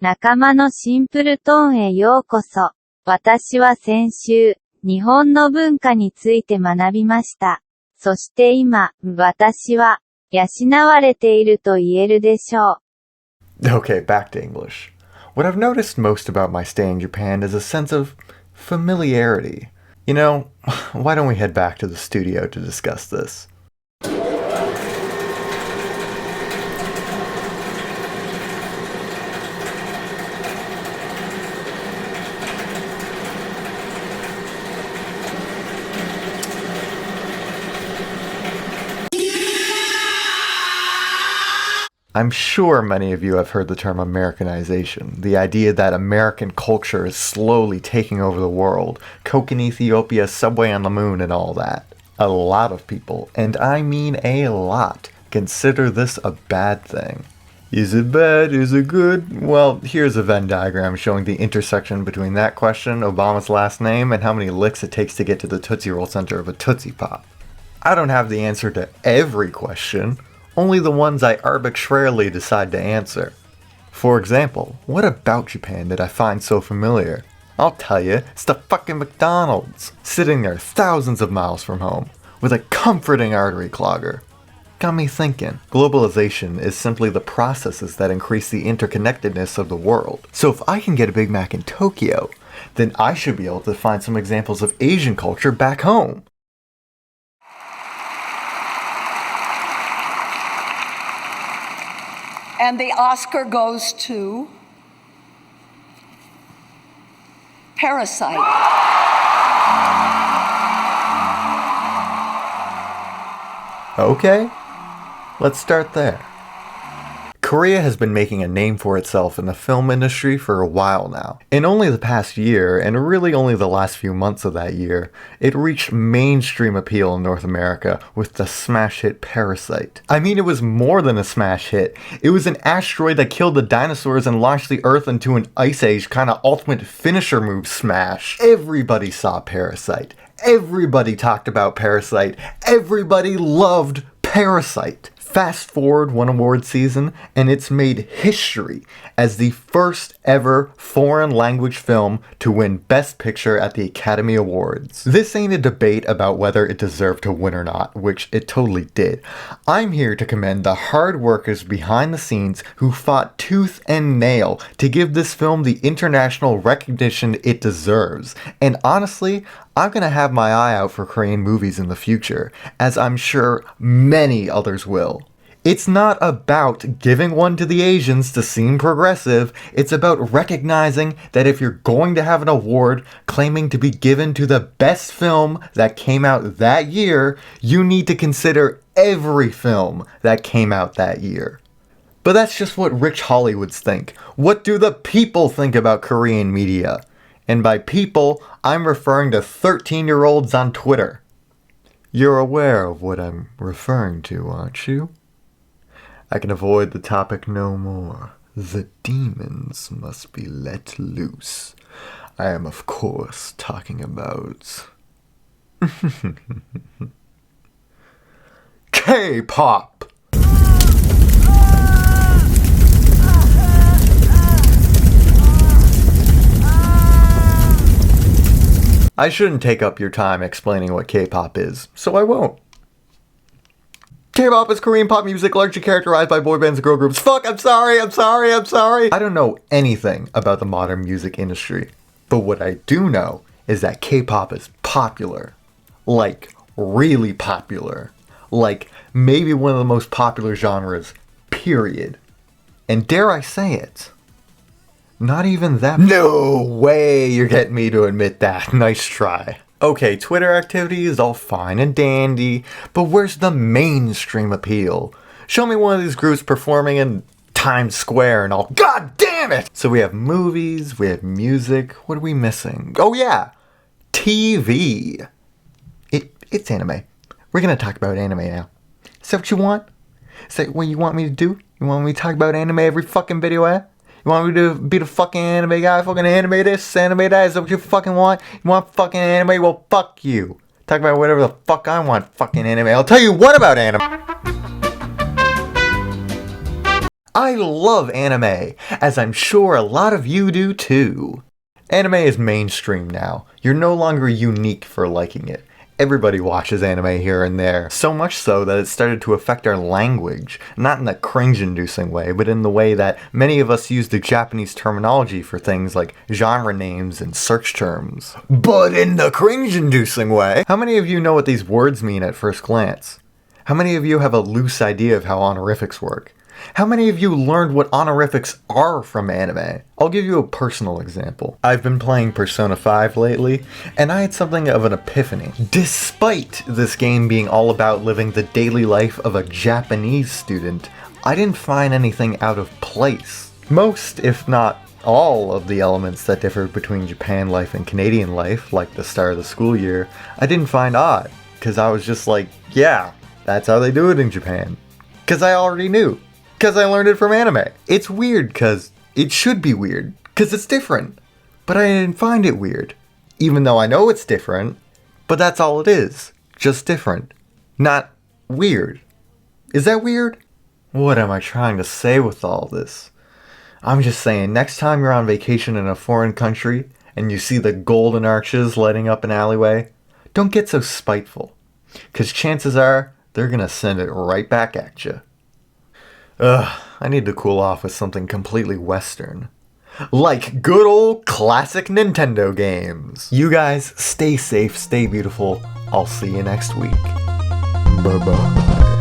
仲間のシンプルトーンへようこそ。私は先週、日本の文化について学びました。そして今、私は、養われていると言えるでしょう。Okay, back to English. What I've noticed most about my stay in Japan is a sense of familiarity. You know, why don't we head back to the studio to discuss this? I'm sure many of you have heard the term Americanization, the idea that American culture is slowly taking over the world, Coke in Ethiopia, Subway on the moon, and all that. A lot of people, and I mean a lot, consider this a bad thing. Is it bad? Is it good? Well, here's a Venn diagram showing the intersection between that question, Obama's last name, and how many licks it takes to get to the Tootsie Roll center of a Tootsie Pop. I don't have the answer to every question, only the ones I arbitrarily decide to answer. For example, what about Japan did I find so familiar? I'll tell you, it's the fucking McDonald's, sitting there thousands of miles from home, with a comforting artery clogger. Got me thinking, globalization is simply the processes that increase the interconnectedness of the world. So if I can get a Big Mac in Tokyo, then I should be able to find some examples of Asian culture back home. And the Oscar goes to Parasite. Okay, let's start there. Korea has been making a name for itself in the film industry for a while now. In only the past year, and really only the last few months of that year, it reached mainstream appeal in North America with the smash hit Parasite. I mean, it was more than a smash hit. It was an asteroid that killed the dinosaurs and launched the Earth into an Ice Age kind of ultimate finisher move smash. Everybody saw Parasite. Everybody talked about Parasite. Everybody loved Parasite. Fast forward one award season, and it's made history as the first ever foreign language film to win Best Picture at the Academy Awards. This ain't a debate about whether it deserved to win or not, which it totally did. I'm here to commend the hard workers behind the scenes who fought tooth and nail to give this film the international recognition it deserves. And honestly, I'm gonna have my eye out for Korean movies in the future, as I'm sure many others will. It's not about giving one to the Asians to seem progressive, it's about recognizing that if you're going to have an award claiming to be given to the best film that came out that year, you need to consider every film that came out that year. But that's just what rich Hollywoods think. What do the people think about Korean media? And by people, I'm referring to 13-year-olds on Twitter. You're aware of what I'm referring to, aren't you? I can avoid the topic no more. The demons must be let loose. I am, of course, talking about K-pop! I shouldn't take up your time explaining what K-pop is, so I won't. K-pop is Korean pop music largely characterized by boy bands and girl groups. Fuck, I'm sorry. I don't know anything about the modern music industry, but what I do know is that K-pop is popular. Like, really popular. Like, maybe one of the most popular genres, period. And dare I say it, not even that. No way you're getting me to admit that. Nice try. Okay, Twitter activity is all fine and dandy, but where's the mainstream appeal? Show me one of these groups performing in Times Square and all. God damn it! So we have movies, we have music. What are we missing? Oh yeah, TV. It's anime. We're gonna talk about anime now. Is that what you want? Is that what you want me to do? You want me to talk about anime every fucking video, eh? You want me to be the fucking anime guy? Fucking anime this, anime that? Is that what you fucking want? You want fucking anime? Well, fuck you. Talk about whatever the fuck I want fucking anime. I'll tell you what about anime. I love anime, as I'm sure a lot of you do too. Anime is mainstream now. You're no longer unique for liking it. Everybody watches anime here and there, so much so that it started to affect our language, not in a cringe-inducing way, but in the way that many of us use the Japanese terminology for things like genre names and search terms. But in the cringe-inducing way! How many of you know what these words mean at first glance? How many of you have a loose idea of how honorifics work? How many of you learned what honorifics are from anime? I'll give you a personal example. I've been playing Persona 5 lately, and I had something of an epiphany. Despite this game being all about living the daily life of a Japanese student, I didn't find anything out of place. Most, if not all, of the elements that differ between Japan life and Canadian life, like the start of the school year, I didn't find odd, because I was just like, yeah, that's how they do it in Japan. Because I already knew. Because I learned it from anime. It's weird because it should be weird, because it's different. But I didn't find it weird. Even though I know it's different, but that's all it is. Just different. Not weird. Is that weird? What am I trying to say with all this? I'm just saying, next time you're on vacation in a foreign country, and you see the golden arches lighting up an alleyway, don't get so spiteful. Because chances are, they're gonna send it right back at you. Ugh, I need to cool off with something completely Western. Like good old classic Nintendo games. You guys, stay safe, stay beautiful. I'll see you next week. Bye-bye.